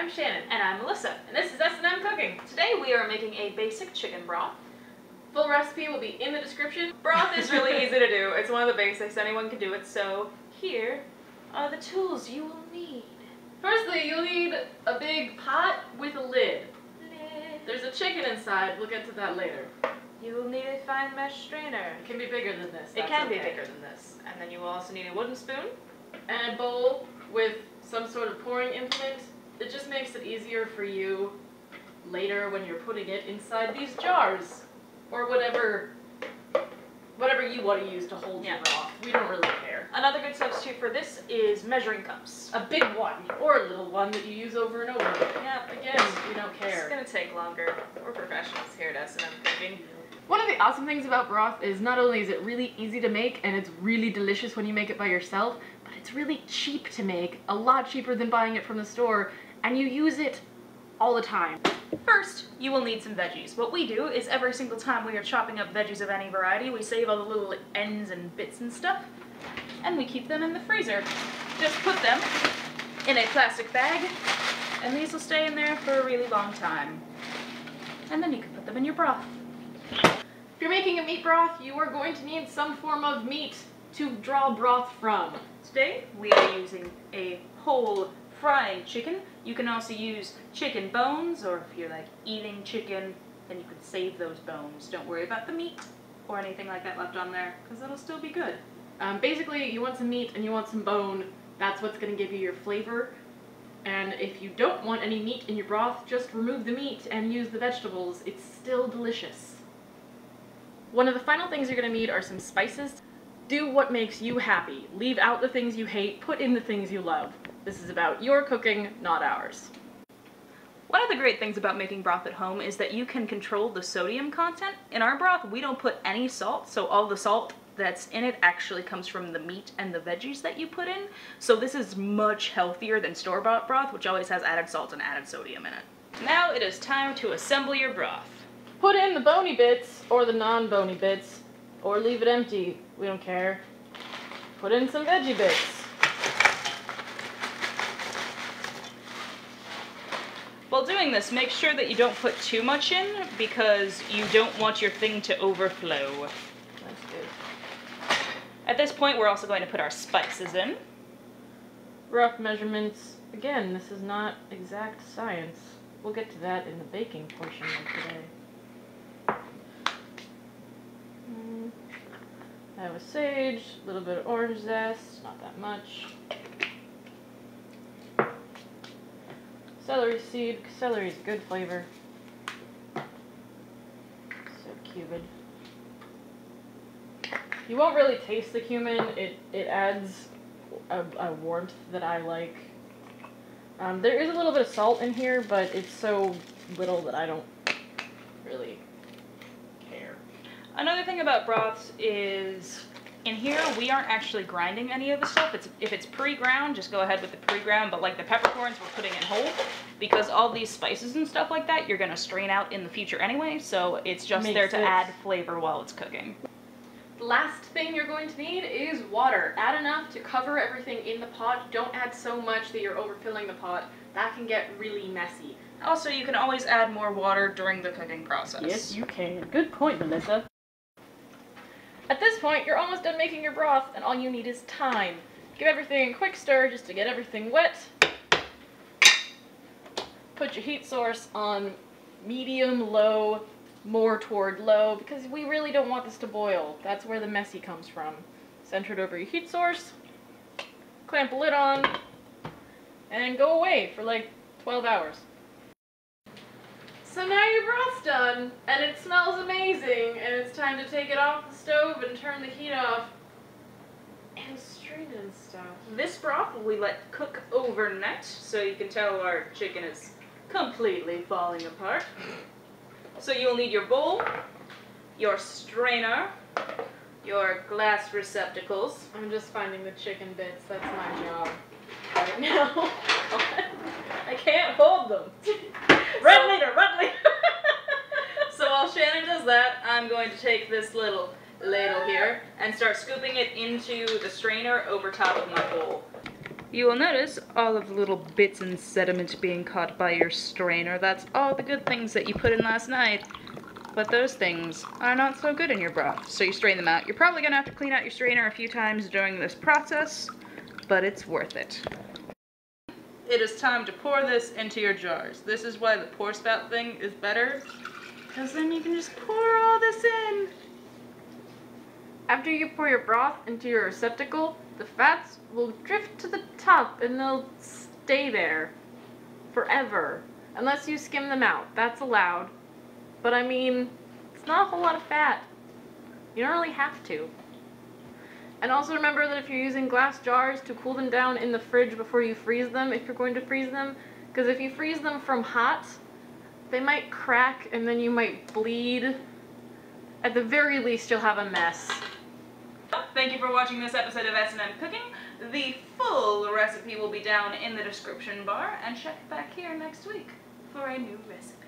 I'm Shannon. And I'm Melissa. And this is SandMcooking. Today we are making a basic chicken broth. Full recipe will be in the description. Broth is really easy to do. It's one of the basics. Anyone can do it. So here are the tools you will need. Firstly, you'll need a big pot with a lid. There's a chicken inside. We'll get to that later. You will need a fine mesh strainer. It can be bigger than this. It can be bigger than this. And then you will also need a wooden spoon. And a bowl with some sort of pouring implement. It just makes it easier for you later when you're putting it inside these jars. Or whatever you want to use to hold your broth. We don't really care. Another good substitute for this is measuring cups. A big one, or a little one that you use over and over. Yeah, Again, we don't care. It's gonna take longer. We're professionals here at SandMcooking. One of the awesome things about broth is not only is it really easy to make and it's really delicious when you make it by yourself, but it's really cheap to make, a lot cheaper than buying it from the store, and you use it all the time. First, you will need some veggies. What we do is every single time we are chopping up veggies of any variety, we save all the little ends and bits and stuff, and we keep them in the freezer. Just put them in a plastic bag, and these will stay in there for a really long time. And then you can put them in your broth. If you're making a meat broth, you are going to need some form of meat to draw broth from. Today, we are using a whole fried chicken. You can also use chicken bones, or if you're like eating chicken, then you can save those bones. Don't worry about the meat or anything like that left on there, because it'll still be good. Basically, you want some meat and you want some bone. That's what's going to give you your flavor. And if you don't want any meat in your broth, just remove the meat and use the vegetables. It's still delicious. One of the final things you're going to need are some spices. Do what makes you happy. Leave out the things you hate, put in the things you love. This is about your cooking, not ours. One of the great things about making broth at home is that you can control the sodium content. In our broth, we don't put any salt, so all the salt that's in it actually comes from the meat and the veggies that you put in. So this is much healthier than store-bought broth, which always has added salt and added sodium in it. Now it is time to assemble your broth. Put in the bony bits, or the non-bony bits, or leave it empty. We don't care. Put in some veggie bits. While doing this, make sure that you don't put too much in, because you don't want your thing to overflow. That's good. At this point, we're also going to put our spices in. Rough measurements. Again, this is not exact science. We'll get to that in the baking portion of today. That was sage, a little bit of orange zest, not that much. Celery seed, celery is good flavor. So cumin. You won't really taste the cumin, it adds a warmth that I like. There is a little bit of salt in here, but it's so little that I don't really care. Another thing about broths is, in here, we aren't actually grinding any of the stuff. If it's pre-ground, just go ahead with the pre-ground, but like the peppercorns, we're putting in whole, because all these spices and stuff like that, you're gonna strain out in the future anyway, so it's just there to add flavor while it's cooking. The last thing you're going to need is water. Add enough to cover everything in the pot. Don't add so much that you're overfilling the pot. That can get really messy. Also, you can always add more water during the cooking process. Yes, you can. Good point, Melissa. At this point, you're almost done making your broth, and all you need is time. Give everything a quick stir just to get everything wet. Put your heat source on medium, low, more toward low, because we really don't want this to boil. That's where the messy comes from. Center it over your heat source, clamp a lid on, and go away for like 12 hours. So now your broth's done, and it smells amazing, and it's time to take it off the stove and turn the heat off and strain it and stuff. This broth we let cook overnight, so you can tell our chicken is completely falling apart. So you'll need your bowl, your strainer, your glass receptacles. I'm just finding the chicken bits, that's my job right now. I can't hold them. Run later, run later! So while Shannon does that, I'm going to take this little ladle here and start scooping it into the strainer over top of my bowl. You will notice all of the little bits and sediment being caught by your strainer. That's all the good things that you put in last night. But those things are not so good in your broth, so you strain them out. You're probably gonna have to clean out your strainer a few times during this process, but it's worth it. It is time to pour this into your jars. This is why the pour spout thing is better, because then you can just pour all this in. After you pour your broth into your receptacle, the fats will drift to the top and they'll stay there forever, unless you skim them out. That's allowed. But I mean, it's not a whole lot of fat. You don't really have to. And also remember that if you're using glass jars, to cool them down in the fridge before you freeze them, if you're going to freeze them, because if you freeze them from hot, they might crack and then you might bleed. At the very least, you'll have a mess. Thank you for watching this episode of SandMcooking. The full recipe will be down in the description bar, and check back here next week for a new recipe.